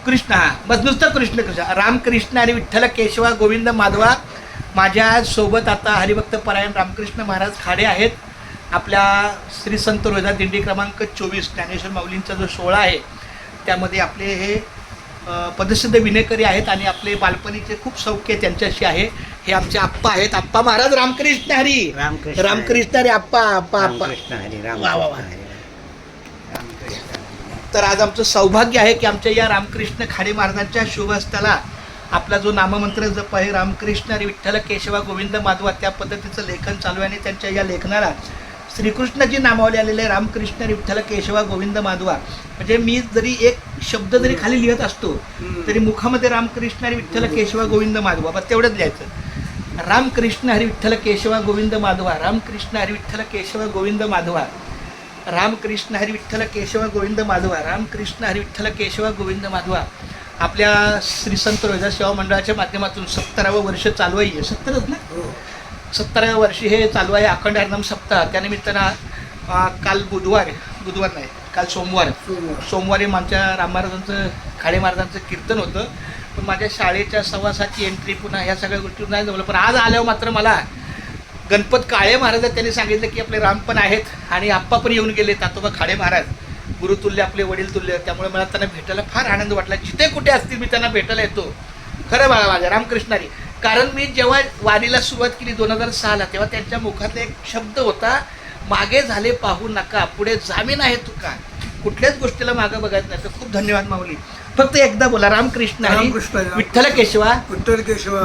कृष्ण, हा बस नुसतं कृष्ण कृष्ण, रामकृष्ण आणि विठ्ठल केशवा गोविंद माधवा. माझ्या सोबत आता हरिभक्त परायण रामकृष्ण महाराज खाडे आहेत. आपल्या श्री संत रोहिदास दिंडी क्रमांक 24 ज्ञानेश्वर माऊलींचा जो सोहळा आहे त्यामध्ये आपले हे पदसिद्ध विनेकरी आहेत आणि आपले बालपणीचे खूप सौख्य त्यांच्याशी आहे. हे आमचे आप्पा आहेत. आप्पा महाराज रामकृष्ण हरी. रामकृष्ण हरी. आप्पा आप्पा आप्पा. वा वा वा. तर आज आमचं सौभाग्य आहे की आमच्या या रामकृष्ण खाडे महाराजांच्या शुभ हस्ताला आपला जो नाममंत्र जप आहे रामकृष्ण हरी विठ्ठल केशवा गोविंद माधवा, त्या पद्धतीचं लेखन चालू आहे आणि त्यांच्या या लेखनाला श्रीकृष्णाची नामावली आलेले आहे. रामकृष्ण हरी विठ्ठल केशवा गोविंद माधवा. म्हणजे मी जरी एक शब्द जरी खाली लिहित असतो तरी मुखामध्ये रामकृष्ण हरी विठ्ठल केशवा गोविंद माधवा बस तेवढंच लिहायचं. रामकृष्ण हरी विठ्ठल केशवा गोविंद माधवा, रामकृष्ण हरी विठ्ठल केशवा गोविंद माधवा, रामकृष्ण हरी विठ्ठल केशव गोविंद माधवा, रामकृष्ण हरी विठ्ठल केशव गोविंद माधवा. आपल्या श्री संत रोहिदास सेवा मंडळाच्या माध्यमातून 17वं वर्ष चालू आहे. 17च ना? 17व्या वर्षी हे चालू आहे अखंड हरिनाम सप्ताह. त्यानिमित्तानं काल बुधवार नाही, काल सोमवारी आमच्या राम महाराजांचं खाडे महाराजांचं कीर्तन होतं. पण माझ्या शाळेच्या सवासाची एंट्री पुन्हा ह्या सगळ्या गोष्टी नाही जमलं. पण आज आल्यावर मात्र मला गणपत काळे महाराज त्यांनी सांगितलं की आपले राम पण आहेत आणि आप्पा पण येऊन गेले. तातोबा खाडे महाराज गुरुतुल्य, आपले वडील तुल्य. त्यामुळे मला त्यांना भेटायला फार आनंद वाटला. जिथे कुठे असतील मी त्यांना भेटायला येतो. खरं बाळा माझ्या रामकृष्णारी. कारण मी जेव्हा वारीला सुरुवात केली 2006ला तेव्हा त्यांच्या मुखातला एक शब्द होता, मागे झाले पाहू नका पुढे जामीन आहे तुका. कुठल्याच गोष्टीला मागं बघायचं नाही. तर खूप धन्यवाद माऊली. फक्त एकदा बोला रामकृष्ण हरी विठ्ठल केशवा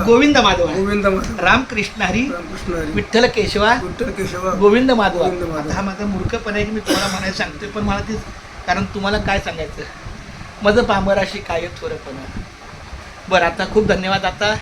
गोविंद माधवा, रामकृष्ण हरी विठ्ठल केशवा गोविंद माधवा. आता हा माझा मूर्खपणा आहे की मी तुम्हाला म्हणायला सांगतोय, पण मला ते कारण तुम्हाला काय सांगायचं माझं पामराशी काय थोरपणा. बरं आता खूप धन्यवाद. आता